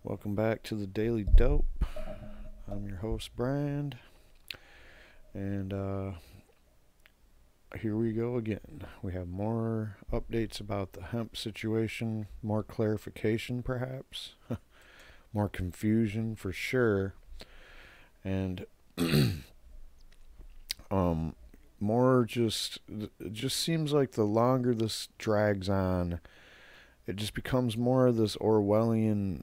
Welcome back to the Daily Dope. I'm your host, Brand, and here we go again. We have more updates about the hemp situation, more clarification, perhaps, more confusion for sure, and more just. It just seems like the longer this drags on, it just becomes more of this Orwellian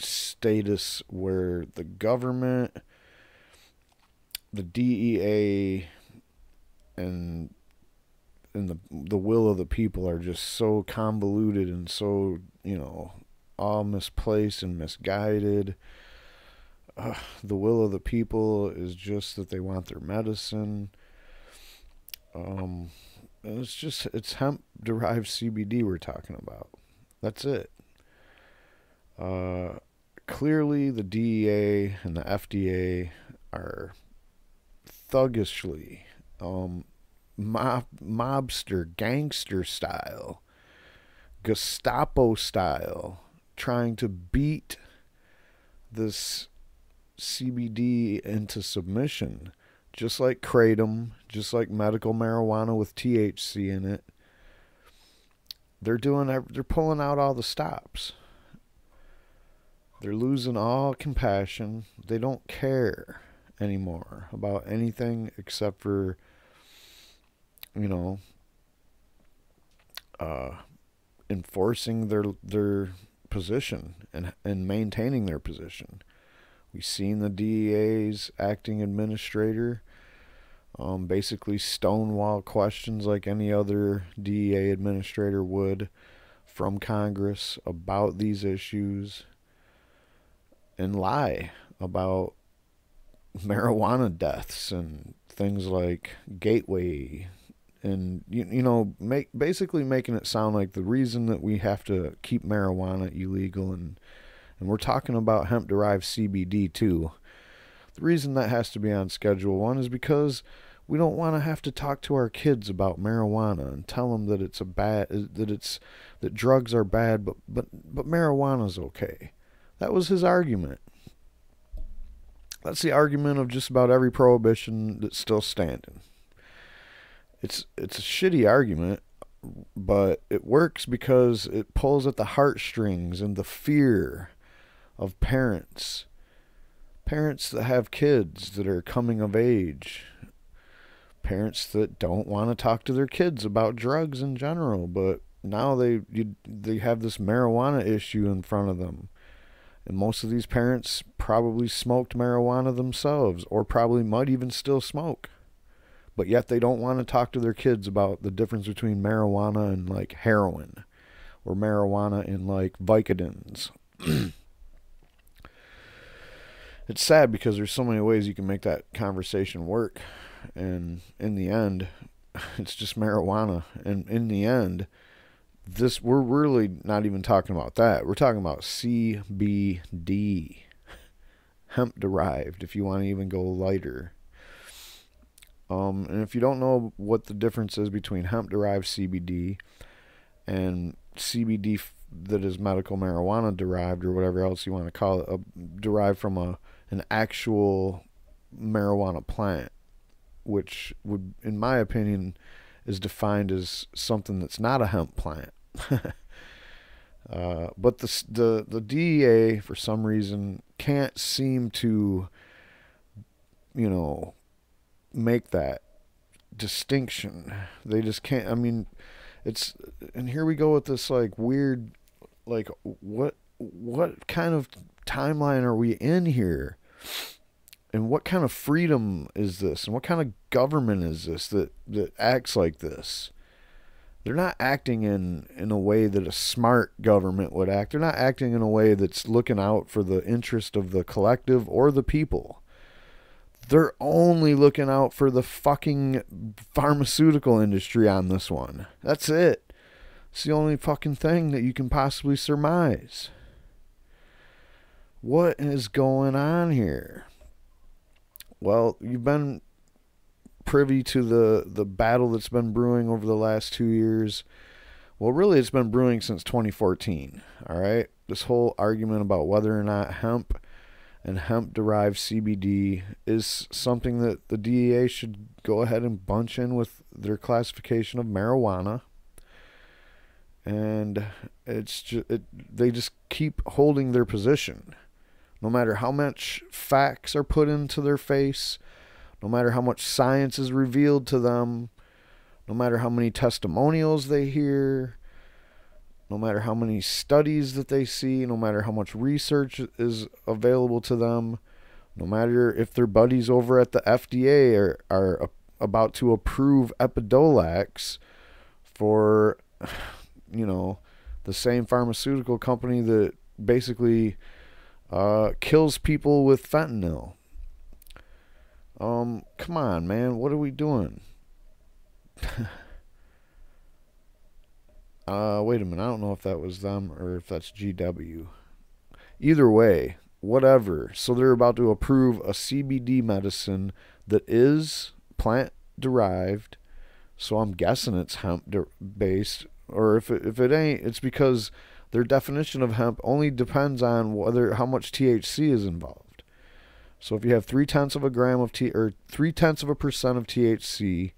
status where the government, the DEA, and the will of the people are just so convoluted and so all misplaced and misguided. The will of the people is just that they want their medicine. It's hemp derived CBD we're talking about. That's it. Clearly, the DEA and the FDA are thuggishly, mobster, gangster style, Gestapo style, trying to beat this CBD into submission, just like kratom, just like medical marijuana with THC in it. They're pulling out all the stops. They're losing all compassion. They don't care anymore about anything except for, enforcing their position and maintaining their position. We've seen the DEA's acting administrator basically stonewall questions like any other DEA administrator would from Congress about these issues and lie about marijuana deaths and things like Gateway, and basically making it sound like the reason that we have to keep marijuana illegal, and we're talking about hemp derived CBD too. The reason that has to be on Schedule 1 is because we don't want to have to talk to our kids about marijuana and tell them that that drugs are bad, but marijuana's okay. That was his argument. That's the argument of just about every prohibition that's still standing. It's a shitty argument, but it works because it pulls at the heartstrings and the fear of parents that have kids that are coming of age, parents that don't want to talk to their kids about drugs in general, but now they have this marijuana issue in front of them. And most of these parents probably smoked marijuana themselves, or probably might even still smoke. But yet they don't want to talk to their kids about the difference between marijuana and heroin, or marijuana and Vicodins. It's sad because there's so many ways you can make that conversation work. And in the end, it's just marijuana. And in the end, we're really not even talking about that. We're talking about CBD, hemp derived, if you want to even go lighter. And if you don't know what the difference is between hemp derived CBD and CBD that is medical marijuana derived, or whatever else you want to call it, derived from an actual marijuana plant, which would, in my opinion, is defined as something that's not a hemp plant. But the DEA, for some reason, can't seem to, make that distinction. They just can't. I mean, and here we go with this weird, what kind of timeline are we in here? And what kind of freedom is this? And what kind of government is this that acts like this? They're not acting in a way that a smart government would act. They're not acting in a way that's looking out for the interest of the collective or the people. They're only looking out for the fucking pharmaceutical industry on this one. That's it. It's the only fucking thing that you can possibly surmise. What is going on here? Well, you've been privy to the battle that's been brewing over the last 2 years Well, really, it's been brewing since 2014. All right, this whole argument about whether or not hemp and hemp derived CBD is something that the DEA should go ahead and bunch in with their classification of marijuana. And they just keep holding their position. No matter how much facts are put into their face, no matter how much science is revealed to them, no matter how many testimonials they hear, no matter how many studies that they see, no matter how much research is available to them, no matter if their buddies over at the FDA are about to approve Epidolax for, the same pharmaceutical company that basically kills people with fentanyl. Come on, man. What are we doing? Wait a minute. I don't know if that was them or if that's GW. Either way, whatever. So they're about to approve a CBD medicine that is plant derived. So I'm guessing it's hemp based. Or if it ain't, it's because their definition of hemp only depends on how much THC is involved. So if you have 0.3 of a gram of or 0.3% of THC,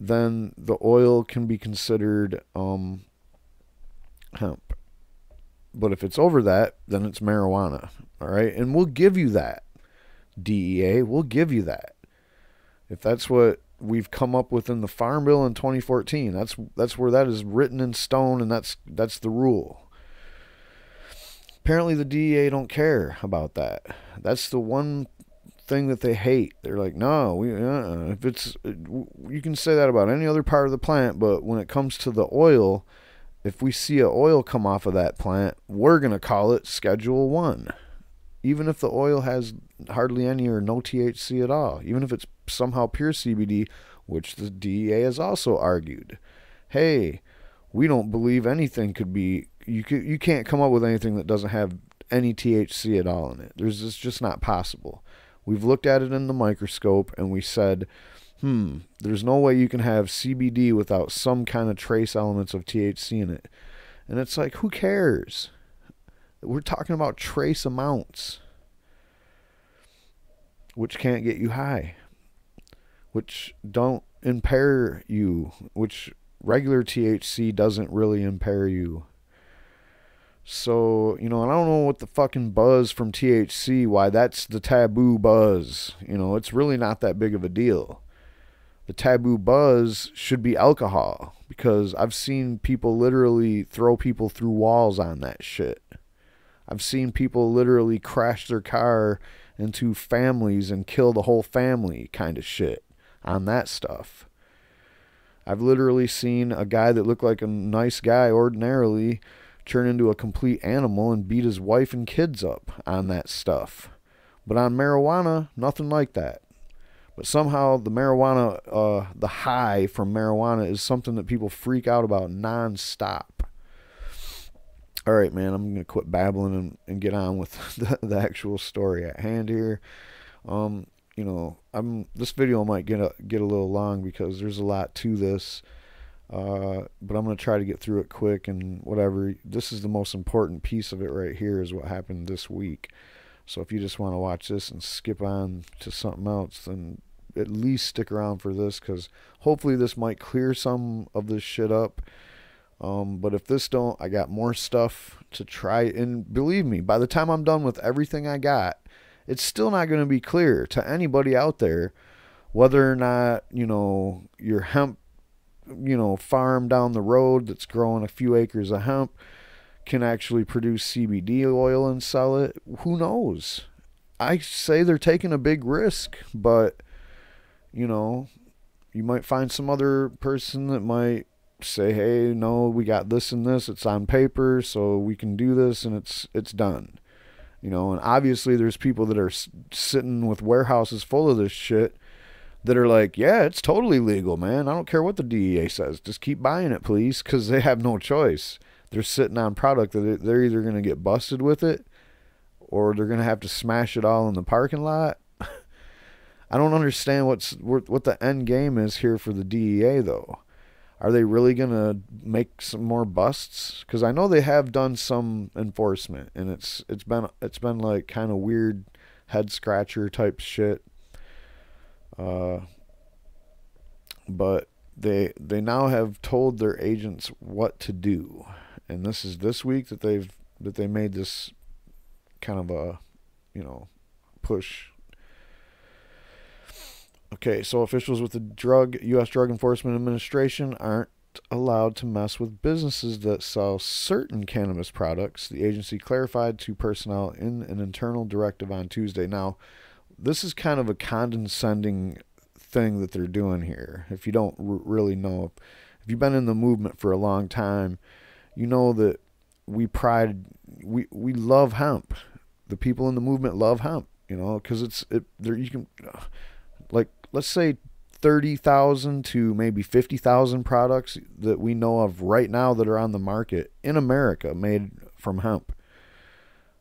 then the oil can be considered hemp. But if it's over that, then it's marijuana. All right, and we'll give you that. DEA, we'll give you that. If that's what we've come up with in the Farm Bill in 2014, that's where that is written in stone, and that's the rule. Apparently the DEA don't care about that. That's the one thing that they hate. They're like, no, if it's, you can say that about any other part of the plant, but when it comes to the oil, if we see a oil come off of that plant, we're gonna call it Schedule 1, even if the oil has hardly any or no THC at all, even if it's somehow pure CBD, which the DEA has also argued. Hey, we don't believe anything could be, you can't come up with anything that doesn't have any THC at all in it. It's just not possible. We've looked at it in the microscope and we said, there's no way you can have CBD without some kind of trace elements of THC in it. And it's like, who cares? We're talking about trace amounts, which can't get you high, which don't impair you, which regular THC doesn't really impair you. So, and I don't know what the fucking buzz from THC, why that's the taboo buzz. It's really not that big of a deal. The taboo buzz should be alcohol, because I've seen people literally throw people through walls on that shit. I've seen people literally crash their car into families and kill the whole family kind of shit on that stuff. I've literally seen a guy that looked like a nice guy ordinarily turn into a complete animal and beat his wife and kids up on that stuff. But on marijuana, nothing like that. But somehow the marijuana, the high from marijuana is something that people freak out about non-stop. All right, man, I'm going to quit babbling and get on with the actual story at hand here. This video might get a little long because there's a lot to this. But I'm going to try to get through it quick and whatever. This is the most important piece of it right here, is what happened this week. So if you just want to watch this and skip on to something else, then at least stick around for this, because hopefully this might clear some of this shit up. But if this don't, I got more stuff to try. And believe me, by the time I'm done with everything I got, it's still not going to be clear to anybody out there whether or not, your hemp, farm down the road that's growing a few acres of hemp can actually produce CBD oil and sell it. Who knows? I say they're taking a big risk, but you might find some other person that might say, hey, no, we got this and this, it's on paper, so we can do this, and it's done. And obviously there's people that are sitting with warehouses full of this shit that are like, yeah, it's totally legal, man. I don't care what the DEA says. Just keep buying it, please, because they have no choice. They're sitting on product that they're either going to get busted with it or they're going to have to smash it all in the parking lot. I don't understand what the end game is here for the DEA, though. Are they really going to make some more busts? Because I know they have done some enforcement, and it's been like kind of weird head scratcher type shit. But they now have told their agents what to do, and this is this week that they made this kind of a, push. Okay, so officials with the U.S. Drug Enforcement Administration aren't allowed to mess with businesses that sell certain cannabis products, the agency clarified to personnel in an internal directive on Tuesday. Now, this is kind of a condescending thing that they're doing here. If you don't really know, if you've been in the movement for a long time, you know that we love hemp. The people in the movement love hemp, because you can, like, let's say 30,000 to maybe 50,000 products that we know of right now that are on the market in America made from hemp.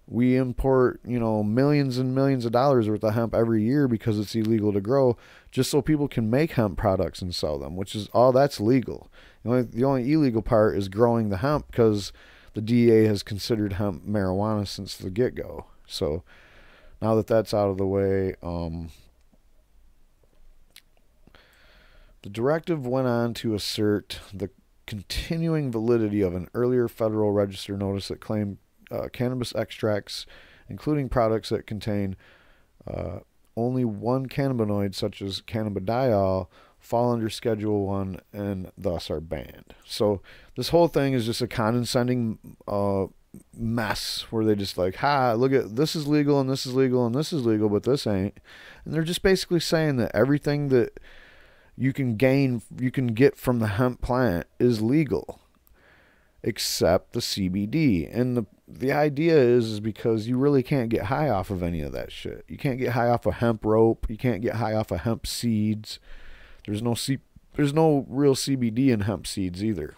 We import, millions and millions of dollars worth of hemp every year because it's illegal to grow, just so people can make hemp products and sell them, which is all that's legal. The only illegal part is growing the hemp, because the DEA has considered hemp marijuana since the get-go. So now that that's out of the way, the directive went on to assert the continuing validity of an earlier Federal Register notice that claimed cannabis extracts, including products that contain only one cannabinoid, such as cannabidiol, fall under Schedule 1 and thus are banned. So this whole thing is just a condescending mess where they just like, look at this is legal and this is legal and this is legal, but this ain't. And they're just basically saying that everything that you can get from the hemp plant is legal, except the CBD. And the idea is because you really can't get high off of any of that shit. You can't get high off of hemp rope. You can't get high off of hemp seeds. There's no real CBD in hemp seeds either.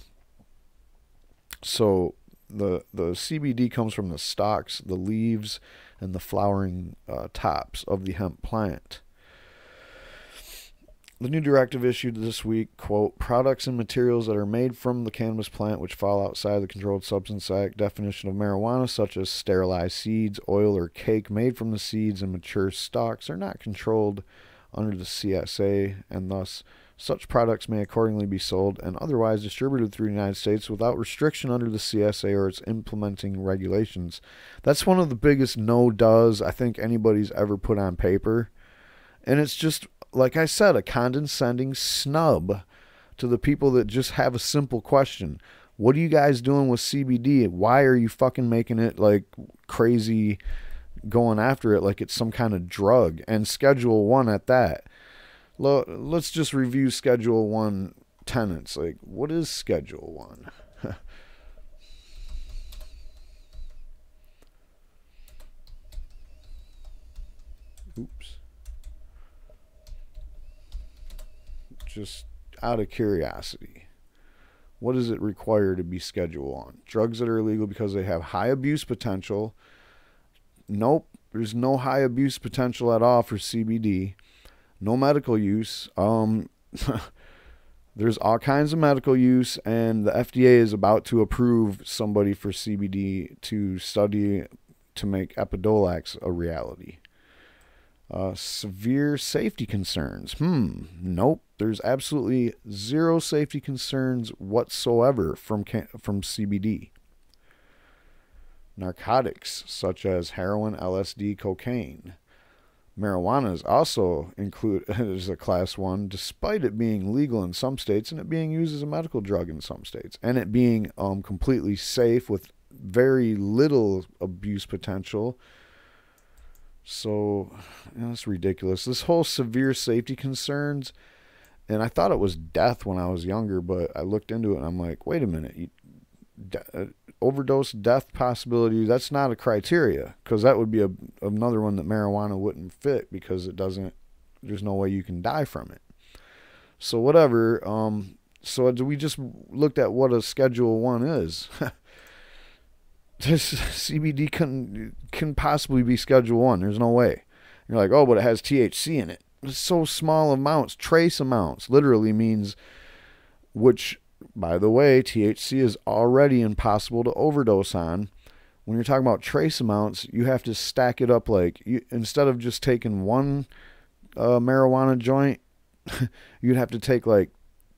So the CBD comes from the stalks, the leaves, and the flowering tops of the hemp plant. The new directive issued this week, quote, products and materials that are made from the cannabis plant which fall outside the Controlled Substance Act definition of marijuana, such as sterilized seeds, oil, or cake made from the seeds and mature stalks, are not controlled under the CSA, and thus such products may accordingly be sold and otherwise distributed through the United States without restriction under the CSA or its implementing regulations. That's one of the biggest no-does I think anybody's ever put on paper. And it's just, like I said, a condescending snub to the people that just have a simple question. What are you guys doing with CBD? Why are you fucking making it like crazy, going after it like it's some kind of drug, and Schedule 1 at that? Let's just review Schedule 1 tenets. Like, what is Schedule 1? Oops. Just out of curiosity, what does it require to be Schedule 1? Drugs that are illegal because they have high abuse potential. Nope, there's no high abuse potential at all for CBD. No medical use. There's all kinds of medical use, and the FDA is about to approve somebody for CBD to study to make Epidolax a reality. Severe safety concerns. Nope. There's absolutely zero safety concerns whatsoever from CBD. Narcotics such as heroin, LSD, cocaine. Marijuana is also included as a class 1, despite it being legal in some states and it being used as a medical drug in some states, and it being completely safe with very little abuse potential. So that's ridiculous. This whole severe safety concerns, and I thought it was death when I was younger, but I looked into it and I'm like, wait a minute, overdose death possibility, that's not a criteria, because that would be another one that marijuana wouldn't fit, because there's no way you can die from it. So whatever. So we just looked at what a Schedule 1 is. This CBD can possibly be Schedule 1. There's no way. You're like, oh, but it has THC in it. It's so small amounts, trace amounts, literally means which by the way, THC is already impossible to overdose on. When you're talking about trace amounts, you have to stack it up like, instead of just taking one marijuana joint, you'd have to take like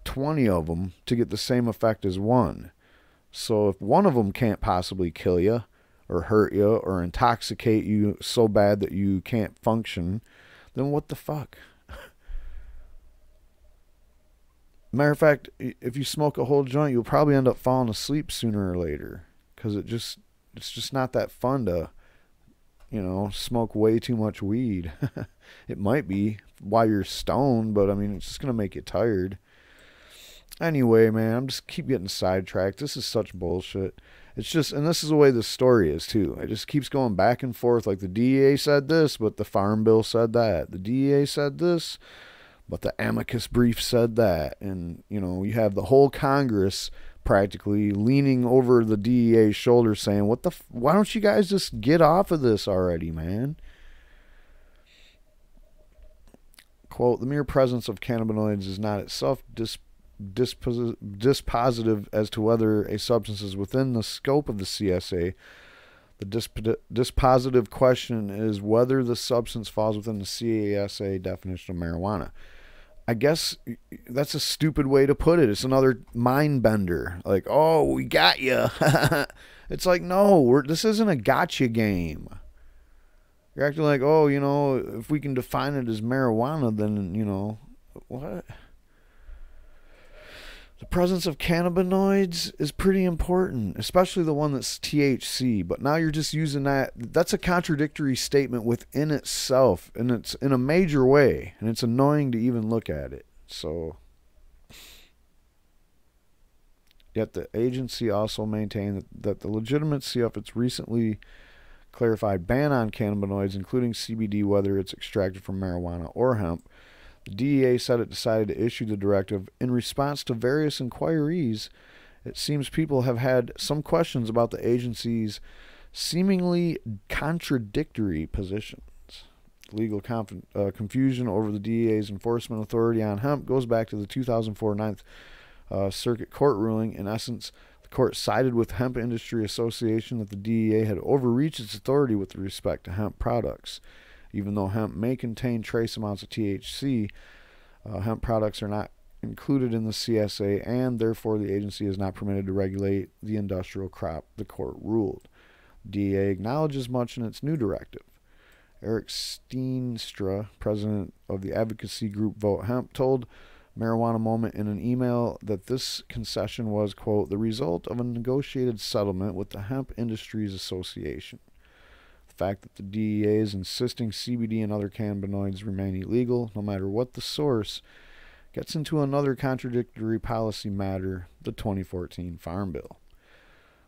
20 of them to get the same effect as one. So if one of them can't possibly kill you or hurt you or intoxicate you so bad that you can't function, then what the fuck? Matter of fact, if you smoke a whole joint, you'll probably end up falling asleep sooner or later, because it's just not that fun to, smoke way too much weed. It might be while you're stoned, but I mean, it's just gonna make you tired. Anyway, man, I'm just keep getting sidetracked. This is such bullshit. It's just, and this is the way the story is too. It just keeps going back and forth. Like the DEA said this, but the Farm Bill said that. The DEA said this, but the amicus brief said that. And, you have the whole Congress practically leaning over the DEA's shoulder saying, why don't you guys just get off of this already, man? Quote, the mere presence of cannabinoids is not itself dispositive as to whether a substance is within the scope of the CSA. The dispositive question is whether the substance falls within the CSA definition of marijuana. I guess that's a stupid way to put it. It's another mind bender. Like, oh, we got you. It's like, no, this isn't a gotcha game. You're acting like, oh, if we can define it as marijuana, then, what? The presence of cannabinoids is pretty important, especially the one that's THC. But now you're just using that. That's a contradictory statement within itself, and it's in a major way, and it's annoying to even look at it. So, yet the agency also maintained that the legitimacy of its recently clarified ban on cannabinoids, including CBD, whether it's extracted from marijuana or hemp. The DEA said it decided to issue the directive in response to various inquiries. It seems people have had some questions about the agency's seemingly contradictory positions. Legal confusion over the DEA's enforcement authority on hemp goes back to the 2004 Ninth Circuit Court ruling. In essence, the court sided with the Hemp Industry Association that the DEA had overreached its authority with respect to hemp products. Even though hemp may contain trace amounts of THC, hemp products are not included in the CSA, and therefore the agency is not permitted to regulate the industrial crop, the court ruled. DEA acknowledges much in its new directive. Eric Steenstra, president of the advocacy group Vote Hemp, told Marijuana Moment in an email that this concession was, quote, the result of a negotiated settlement with the Hemp Industries Association. The fact that the DEA is insisting CBD and other cannabinoids remain illegal, no matter what the source, gets into another contradictory policy matter, the 2014 Farm Bill.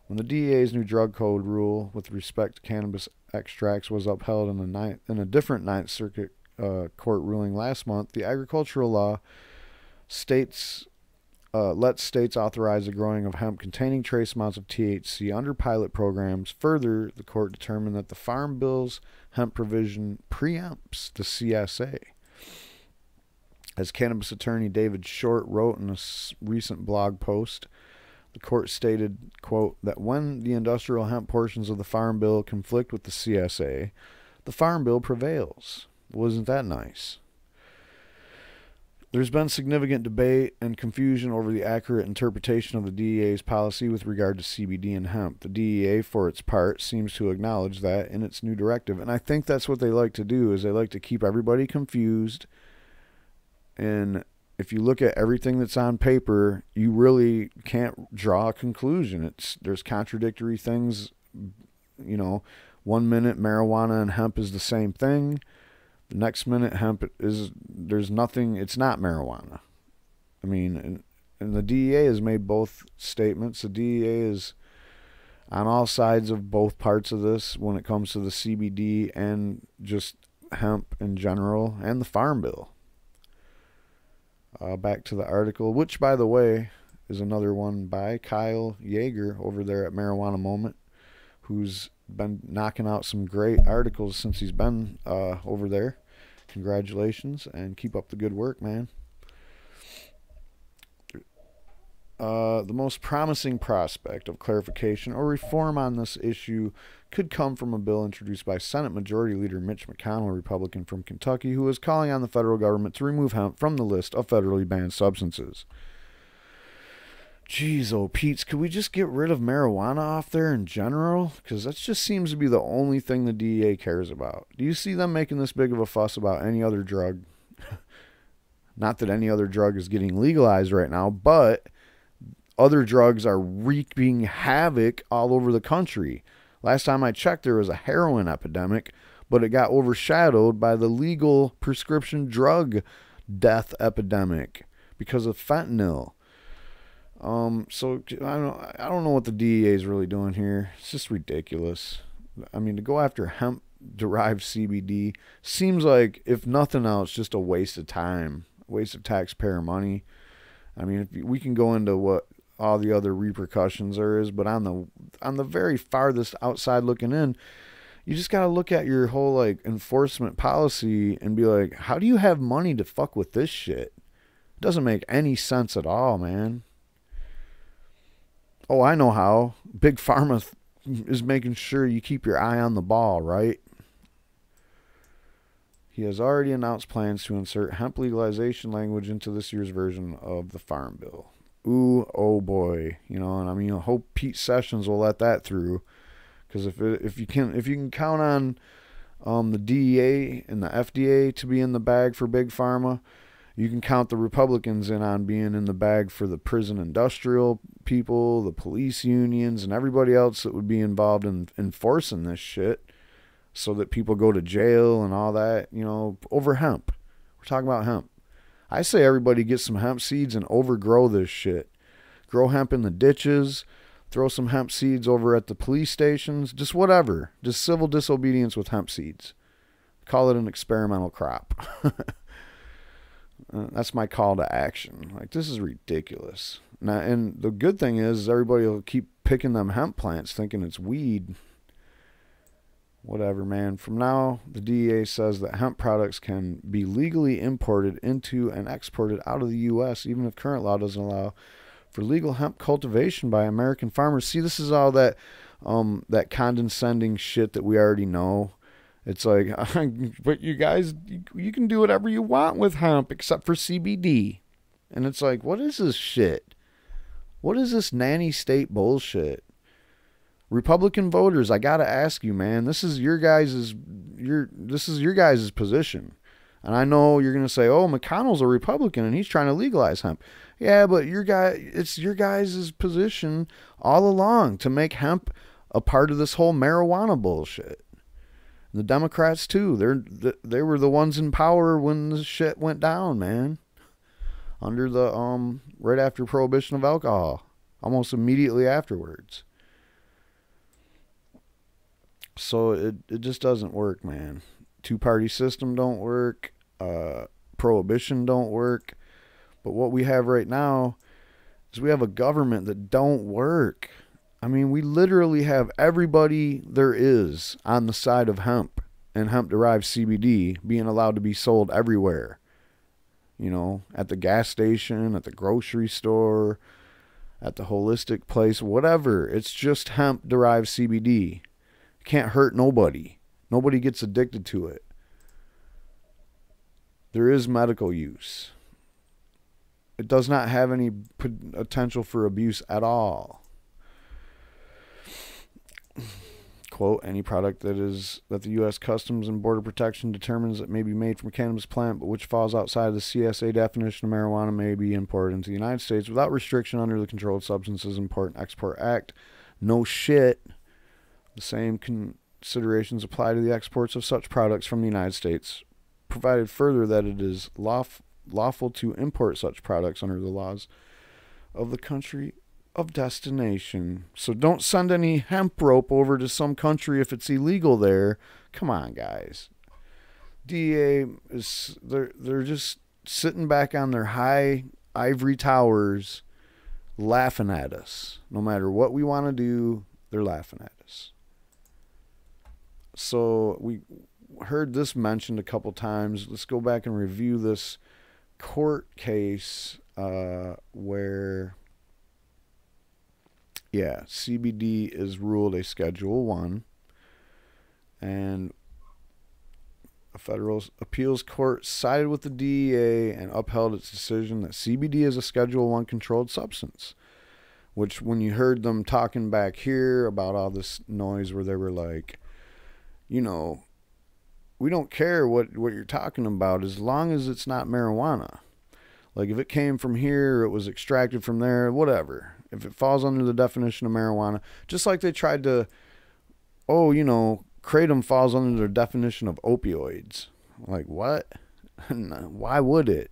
When the DEA's new drug code rule with respect to cannabis extracts was upheld in a different Ninth Circuit court ruling last month, the agricultural law lets states authorize the growing of hemp containing trace amounts of THC under pilot programs. Further, the court determined that the Farm Bill's hemp provision preempts the CSA. As cannabis attorney David Short wrote in a recent blog post, the court stated, quote, that when the industrial hemp portions of the Farm Bill conflict with the CSA, the Farm Bill prevails. Wasn't that nice? There's been significant debate and confusion over the accurate interpretation of the DEA's policy with regard to CBD and hemp. The DEA, for its part, seems to acknowledge that in its new directive. And I think that's what they like to do, is they like to keep everybody confused. And if you look at everything that's on paper, you really can't draw a conclusion. There's contradictory things. 1 minute marijuana and hemp is the same thing. The next minute hemp there's nothing, it's not marijuana. I mean, and the DEA has made both statements. The DEA is on all sides of both parts of this when it comes to the CBD and just hemp in general, and the Farm Bill. Back to the article, which, by the way, is another one by Kyle Yeager over there at Marijuana Moment, who's been knocking out some great articles since he's been over there. Congratulations, and keep up the good work, man. The most promising prospect of clarification or reform on this issue could come from a bill introduced by Senate Majority Leader Mitch McConnell, a Republican from Kentucky, who is calling on the federal government to remove hemp from the list of federally banned substances. Jeez, oh, Pete's, could we just get rid of marijuana off there in general? Because that just seems to be the only thing the DEA cares about. Do you see them making this big of a fuss about any other drug? Not that any other drug is getting legalized right now, but other drugs are wreaking havoc all over the country. Last time I checked, there was a heroin epidemic, but it got overshadowed by the legal prescription drug death epidemic because of fentanyl. So I don't know what the DEA is really doing here. It's just ridiculous. I mean, to go after hemp derived CBD seems like, if nothing else, just a waste of time, waste of taxpayer money. I mean, if we can go into what all the other repercussions there is, but on the very farthest outside looking in, you just got to look at your whole like enforcement policy and be like, how do you have money to fuck with this shit? It doesn't make any sense at all, man. Oh, I know how. Big Pharma is making sure you keep your eye on the ball, right? He has already announced plans to insert hemp legalization language into this year's version of the Farm Bill. Ooh, oh boy. You know, and I mean, I hope Pete Sessions will let that through. Because if you can count on the DEA and the FDA to be in the bag for Big Pharma, you can count the Republicans in on being in the bag for the prison industrial people, the police unions, and everybody else that would be involved in enforcing this shit so that people go to jail and all that, you know, over hemp. We're talking about hemp. I say everybody get some hemp seeds and overgrow this shit. Grow hemp in the ditches, throw some hemp seeds over at the police stations, just whatever. Just civil disobedience with hemp seeds. Call it an experimental crop. That's my call to action. Like, this is ridiculous. Now, and the good thing is everybody will keep picking them hemp plants thinking it's weed. Whatever, man. From now, the DEA says that hemp products can be legally imported into and exported out of the U.S., even if current law doesn't allow for legal hemp cultivation by American farmers. See, this is all that that condescending shit that we already know. It's like, but you guys, you can do whatever you want with hemp except for CBD. And it's like, what is this shit? What is this nanny state bullshit? Republican voters, I gotta ask you, man, this is your guys' position. And I know you're gonna say, oh, McConnell's a Republican and he's trying to legalize hemp. Yeah, but it's your guys' position all along to make hemp a part of this whole marijuana bullshit. The Democrats too. They were the ones in power when this shit went down, man. Under the right after prohibition of alcohol, almost immediately afterwards. So it just doesn't work, man. Two-party system don't work. Prohibition don't work. But what we have right now is we have a government that don't work. I mean, we literally have everybody there is on the side of hemp and hemp-derived CBD being allowed to be sold everywhere. You know, at the gas station, at the grocery store, at the holistic place, whatever. It's just hemp-derived CBD. It can't hurt nobody. Nobody gets addicted to it. There is medical use. It does not have any potential for abuse at all. Quote, any product that the U.S. Customs and Border Protection determines that may be made from a cannabis plant but which falls outside of the CSA definition of marijuana may be imported into the United States without restriction under the Controlled Substances Import and Export Act. No shit. The same considerations apply to the exports of such products from the United States, provided further that it is lawful to import such products under the laws of the country of destination. So don't send any hemp rope over to some country if it's illegal there. Come on, guys. DEA is they're just sitting back on their high ivory towers laughing at us. No matter what we want to do, they're laughing at us. So we heard this mentioned a couple times. Let's go back and review this court case where Yeah, CBD is ruled a Schedule 1, and a federal appeals court sided with the DEA and upheld its decision that CBD is a Schedule 1 controlled substance, which when you heard them talking back here about all this noise where they were like, you know, we don't care what you're talking about as long as it's not marijuana. Like if it came from here, it was extracted from there, whatever. If it falls under the definition of marijuana, just like they tried to, kratom falls under the definition of opioids. Like what? Why would it?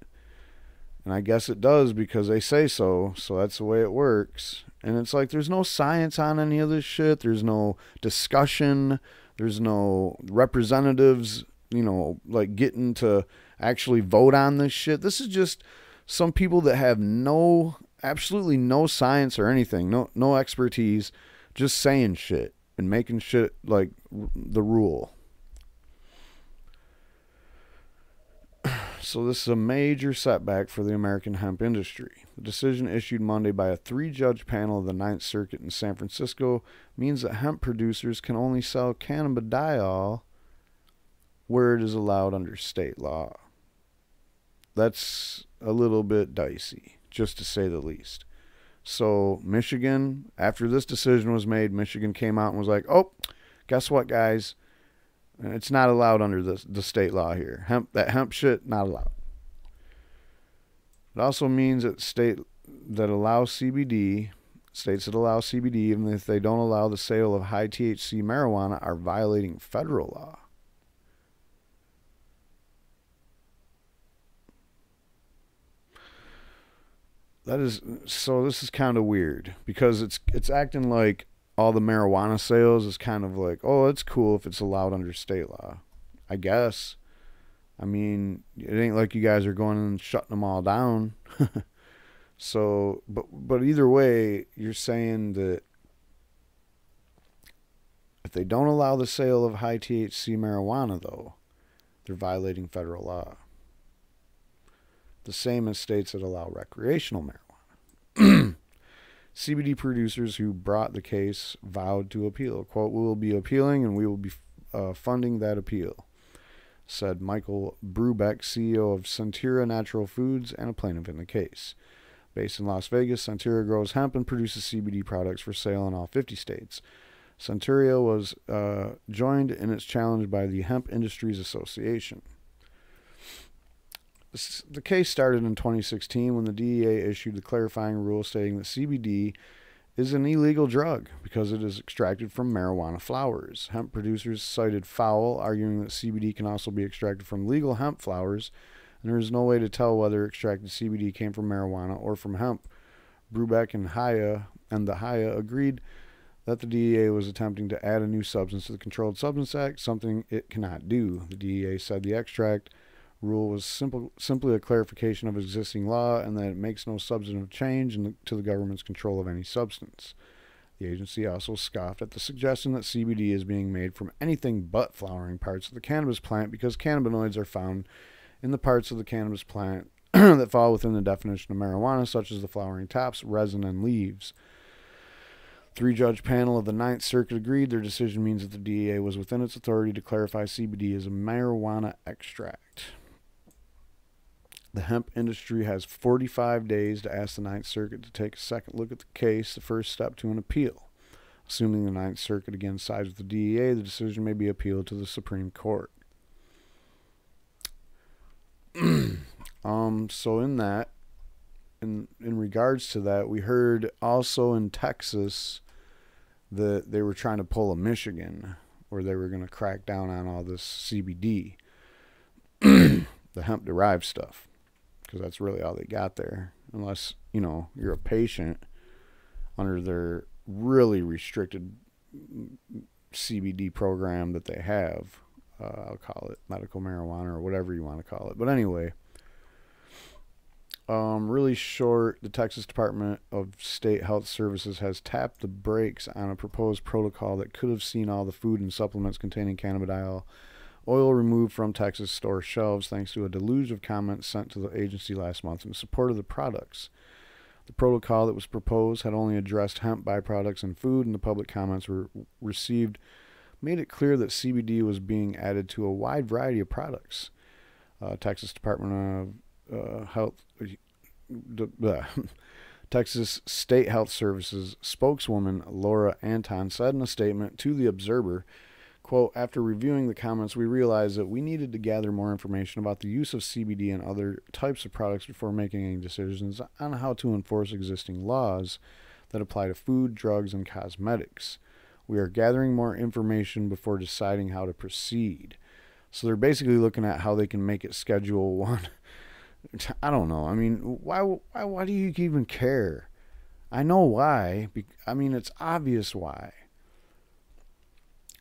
And I guess it does because they say so. So that's the way it works. And it's like there's no science on any of this shit. There's no discussion. There's no representatives, like getting to actually vote on this shit. This is just some people that have absolutely no science or anything, no expertise, just saying shit and making shit like the rule. So this is a major setback for the American hemp industry. The decision issued Monday by a 3-judge panel of the Ninth Circuit in San Francisco means that hemp producers can only sell cannabidiol where it is allowed under state law. That's a little bit dicey, just to say the least. So Michigan, after this decision was made, Michigan came out and was like, oh, guess what, guys? It's not allowed under the state law here. That hemp shit, not allowed. It also means that states that allow CBD, even if they don't allow the sale of high THC marijuana, are violating federal law. This is kind of weird because it's acting like all the marijuana sales is kind of like, oh, it's cool if it's allowed under state law. I guess. I mean, it ain't like you guys are going and shutting them all down. So, but either way, you're saying that if they don't allow the sale of high THC marijuana, though, they're violating federal law. The same as states that allow recreational marijuana. CBD producers who brought the case vowed to appeal. Quote, we will be appealing and we will be funding that appeal, said Michael Brubeck, CEO of Centura Natural Foods and a plaintiff in the case. Based in Las Vegas, Centura grows hemp and produces CBD products for sale in all 50 states. Centura was joined in its challenge by the Hemp Industries Association. The case started in 2016 when the DEA issued the clarifying rule stating that CBD is an illegal drug because it is extracted from marijuana flowers. Hemp producers cited foul, arguing that CBD can also be extracted from legal hemp flowers, and there is no way to tell whether extracted CBD came from marijuana or from hemp. Brubeck and the HIA agreed that the DEA was attempting to add a new substance to the Controlled Substance Act, something it cannot do. The DEA said the extract rule was simply a clarification of existing law and that it makes no substantive change to the government's control of any substance. The agency also scoffed at the suggestion that CBD is being made from anything but flowering parts of the cannabis plant because cannabinoids are found in the parts of the cannabis plant that fall within the definition of marijuana, such as the flowering tops, resin, and leaves. 3-judge panel of the Ninth Circuit agreed. Their decision means that the DEA was within its authority to clarify CBD as a marijuana extract. The hemp industry has 45 days to ask the Ninth Circuit to take a second look at the case, the first step to an appeal. Assuming the Ninth Circuit again sides with the DEA, the decision may be appealed to the Supreme Court. So in regards to that, we heard also in Texas that they were trying to pull a Michigan where they were going to crack down on all this CBD, the hemp derived stuff. Because that's really all they got there. Unless, you're a patient under their really restricted CBD program that they have. I'll call it medical marijuana or whatever you want to call it. But anyway, really short, the Texas Department of State Health Services has tapped the brakes on a proposed protocol that could have seen all the food and supplements containing cannabidiol oil removed from Texas store shelves thanks to a deluge of comments sent to the agency last month in support of the products. The protocol that was proposed had only addressed hemp byproducts in food, and the public comments received made it clear that CBD was being added to a wide variety of products. Texas Department of Health, Texas State Health Services spokeswoman Laura Anton said in a statement to The Observer, quote, after reviewing the comments, we realized that we needed to gather more information about the use of CBD and other types of products before making any decisions on how to enforce existing laws that apply to food, drugs, and cosmetics. We are gathering more information before deciding how to proceed. So they're basically looking at how they can make it Schedule 1. I don't know. I mean, why do you even care? I know why. I mean, it's obvious why.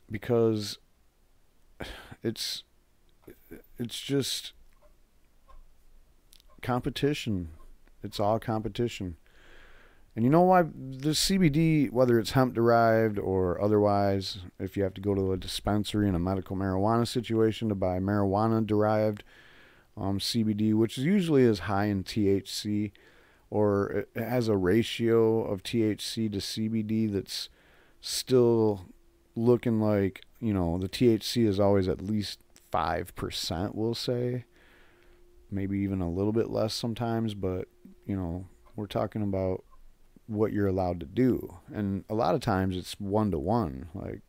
Because it's just competition. It's all competition. And you know why? The CBD, whether it's hemp derived or otherwise, if you have to go to a dispensary in a medical marijuana situation to buy marijuana derived CBD, which is usually is high in THC, or it has a ratio of THC to CBD that's still looking like, you know, the THC is always at least 5%, we'll say. Maybe even a little bit less sometimes, but, you know, we're talking about what you're allowed to do. And a lot of times it's 1-to-1, like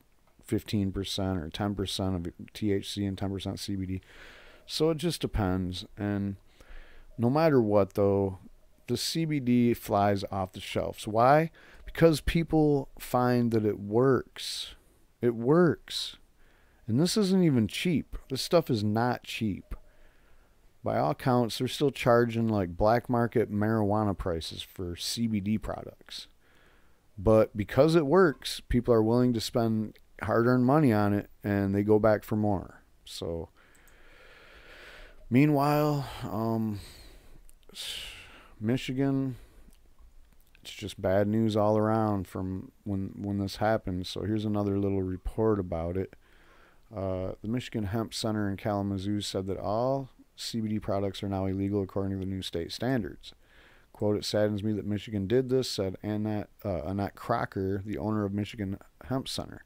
15% or 10% of THC and 10% CBD. So it just depends. And no matter what, though, the CBD flies off the shelves. Why? Because people find that it works. It works. And this isn't even cheap. This stuff is not cheap. By all counts, they're still charging like black market marijuana prices for CBD products. But because it works, people are willing to spend hard-earned money on it, and they go back for more. So, meanwhile, Michigan, it's just bad news all around from when this happened. So here's another little report about it. The Michigan Hemp Center in Kalamazoo said that all CBD products are now illegal according to the new state standards. Quote, it saddens me that Michigan did this, said Annette Crocker, the owner of Michigan Hemp Center.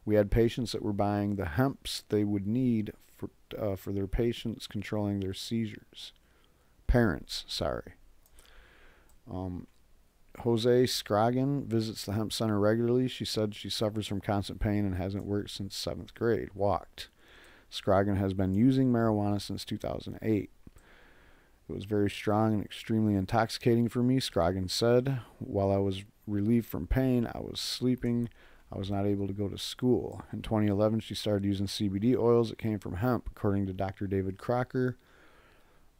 We had patients that were buying the hemps they would need for their patients controlling their seizures. Parents, sorry. Jose Scroggin visits the hemp center regularly. She said she suffers from constant pain and hasn't worked since 7th grade. Walked. Scroggin has been using marijuana since 2008. It was very strong and extremely intoxicating for me, Scroggin said. While I was relieved from pain, I was sleeping. I was not able to go to school. In 2011, she started using CBD oils that came from hemp, according to Dr. David Crocker.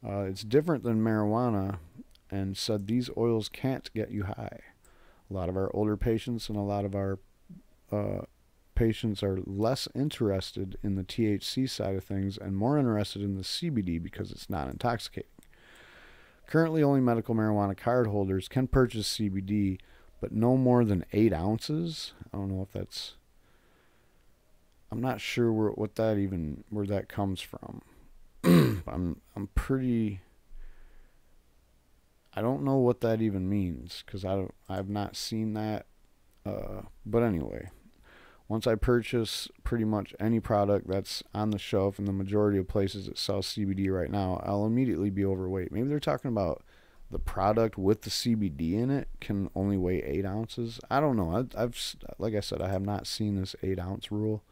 It's different than marijuana, and said these oils can't get you high. A lot of our older patients and a lot of our patients are less interested in the THC side of things and more interested in the CBD because it's not intoxicating. Currently, only medical marijuana card holders can purchase CBD, but no more than 8 ounces. I don't know if that's... I'm not sure where that comes from. I'm pretty... I don't know what that even means because I've not seen that. But anyway, once I purchase pretty much any product that's on the shelf in the majority of places that sell CBD right now, I'll immediately be overweight. Maybe they're talking about the product with the CBD in it can only weigh 8 ounces. I don't know. I've like I said, I have not seen this 8-ounce rule.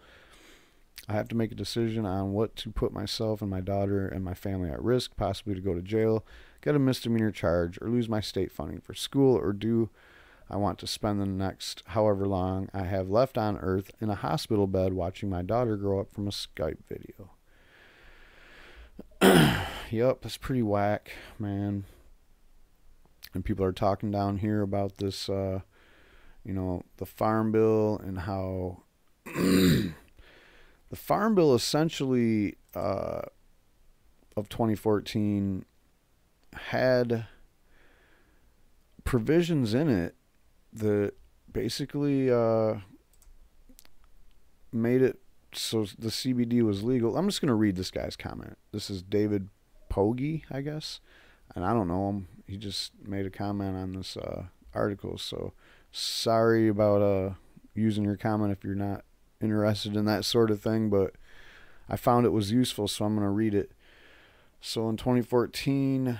I have to make a decision on what to put myself and my daughter and my family at risk, possibly to go to jail, get a misdemeanor charge, or lose my state funding for school, or do I want to spend the next however long I have left on earth in a hospital bed watching my daughter grow up from a Skype video. Yep, that's pretty whack, man. And people are talking down here about this, the Farm Bill and how the Farm Bill essentially of 2014 had provisions in it that basically made it so the CBD was legal. I'm just going to read this guy's comment. This is David Pogge, I guess. And I don't know him. he just made a comment on this article. So sorry about using your comment if you're not interested in that sort of thing, but I found it was useful, so I'm going to read it. So in 2014,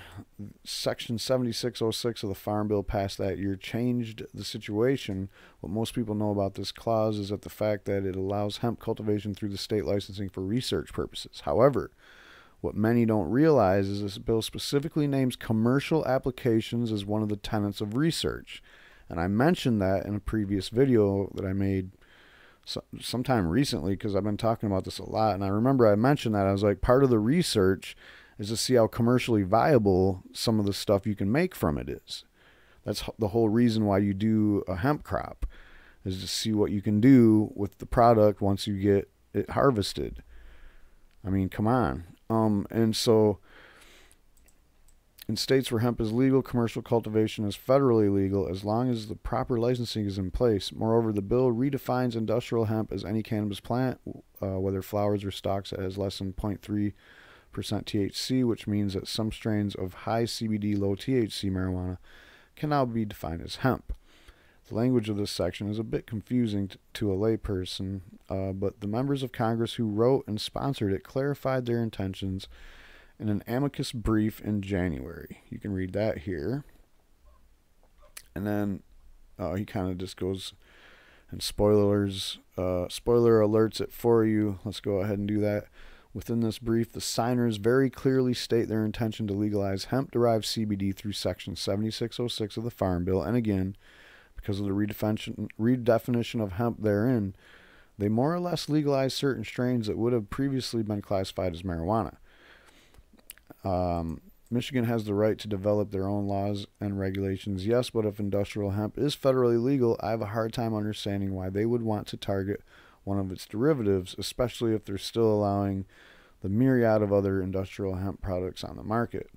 Section 7606 of the Farm Bill passed that year changed the situation. What most people know about this clause is that the fact that it allows hemp cultivation through the state licensing for research purposes. However, what many don't realize is this bill specifically names commercial applications as one of the tenets of research. And I mentioned that in a previous video that I made sometime recently, because I've been talking about this a lot. And I remember I mentioned that. I was like, part of the research is to see how commercially viable some of the stuff you can make from it is. That's the whole reason why you do a hemp crop, is to see what you can do with the product once you get it harvested. I mean, come on. And so in states where hemp is legal, commercial cultivation is federally legal as long as the proper licensing is in place. Moreover, the bill redefines industrial hemp as any cannabis plant, whether flowers or stalks, that has less than 0.3% THC, which means that some strains of high CBD, low THC marijuana can now be defined as hemp. The language of this section is a bit confusing to a layperson, but the members of Congress who wrote and sponsored it clarified their intentions in an amicus brief in January. You can read that here. And then he kind of just goes and spoiler alerts it for you. Let's go ahead and do that. Within this brief, the signers very clearly state their intention to legalize hemp-derived CBD through Section 7606 of the Farm Bill. And again, because of the redefinition of hemp therein, they more or less legalize certain strains that would have previously been classified as marijuana. Michigan has the right to develop their own laws and regulations, yes, but if industrial hemp is federally legal, I have a hard time understanding why they would want to target one of its derivatives, especially if they're still allowing the myriad of other industrial hemp products on the market.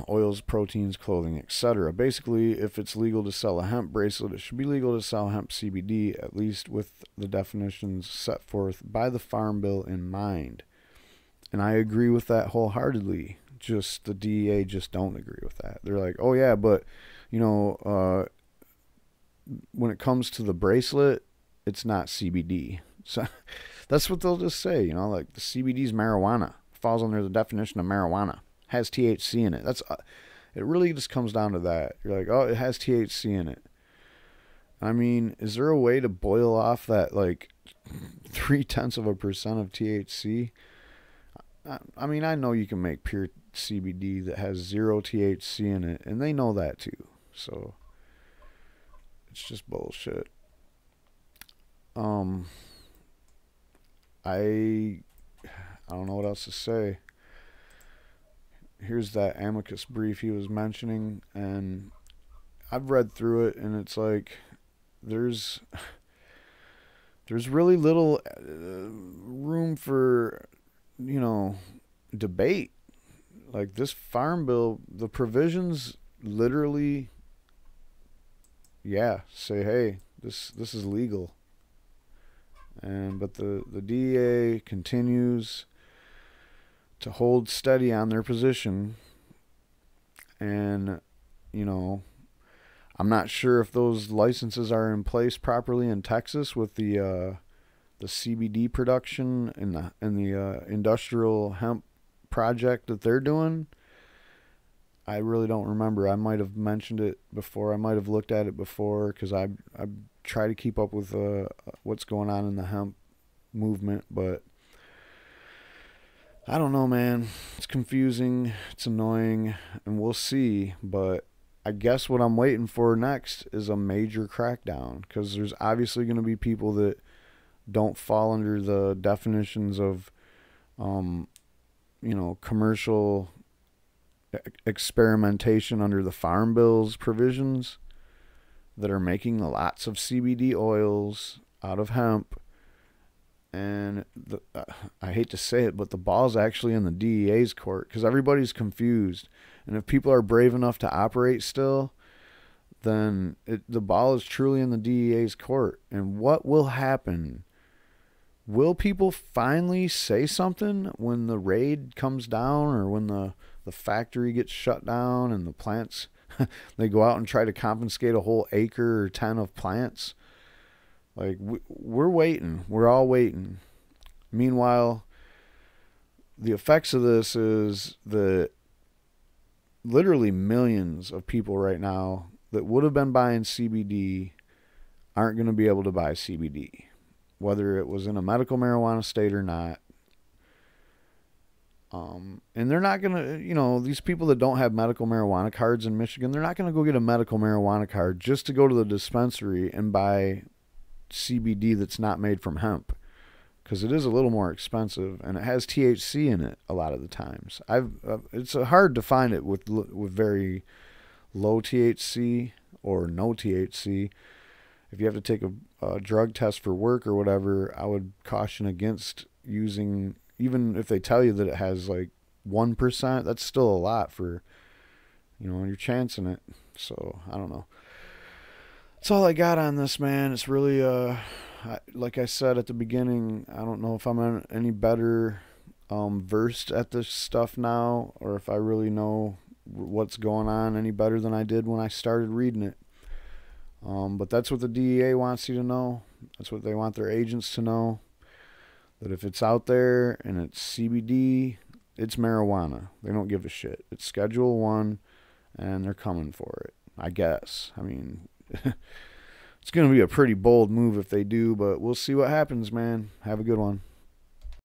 Oils, proteins, clothing, etc. Basically, if it's legal to sell a hemp bracelet, it should be legal to sell hemp CBD, at least with the definitions set forth by the Farm Bill in mind. And I agree with that wholeheartedly. Just the DEA just don't agree with that. They're like, oh yeah, but you know, when it comes to the bracelet, it's not CBD. So that's what they'll just say, you know, like the CBD's marijuana, falls under the definition of marijuana, has THC in it. That's it really just comes down to that. You're like, oh, it has THC in it. I mean, is there a way to boil off that like 0.3% of THC? I mean, I know you can make pure CBD that has 0 THC in it, and they know that too. So it's just bullshit. I don't know what else to say. Here's that amicus brief he was mentioning, and I've read through it, and it's like there's really little room for, you know, debate. Like this Farm Bill, the provisions literally, yeah, say, hey, this is legal. But the DEA continues to hold steady on their position, and you know, I'm not sure if those licenses are in place properly in Texas with the CBD production and the industrial hemp project that they're doing. I really don't remember. I might have mentioned it before. I might have looked at it before, because I try to keep up with what's going on in the hemp movement, but I don't know, man. It's confusing, it's annoying, and we'll see. But I guess what I'm waiting for next is a major crackdown, because there's obviously going to be people that don't fall under the definitions of you know, commercial experimentation under the Farm Bill's provisions, that are making lots of CBD oils out of hemp. And I hate to say it, but the ball's actually in the DEA's court, because everybody's confused. And if people are brave enough to operate still, then the ball is truly in the DEA's court. And what will happen will people finally say something when the raid comes down, or when the factory gets shut down and the plants, they go out and try to confiscate a whole acre or 10 of plants? Like, we're waiting. We're all waiting. Meanwhile, the effects of this is that literally millions of people right now that would have been buying CBD aren't going to be able to buy CBD, whether it was in a medical marijuana state or not. And they're not going to, you know, these people that don't have medical marijuana cards in Michigan, they're not going to go get a medical marijuana card just to go to the dispensary and buy CBD that's not made from hemp, because it is a little more expensive and it has THC in it a lot of the times. It's hard to find it with very low THC or no THC. If you have to take a drug test for work or whatever, I would caution against using, even if they tell you that it has like 1%, that's still a lot for, you know, you're chancing it. So I don't know. That's all I got on this, man. It's really, like I said at the beginning, I don't know if I'm any better versed at this stuff now, or if I really know what's going on any better than I did when I started reading it. But that's what the DEA wants you to know. That's what they want their agents to know. That if it's out there and it's CBD, it's marijuana. They don't give a shit. It's Schedule 1, and they're coming for it, I guess. I mean, it's going to be a pretty bold move if they do, but we'll see what happens, man. Have a good one.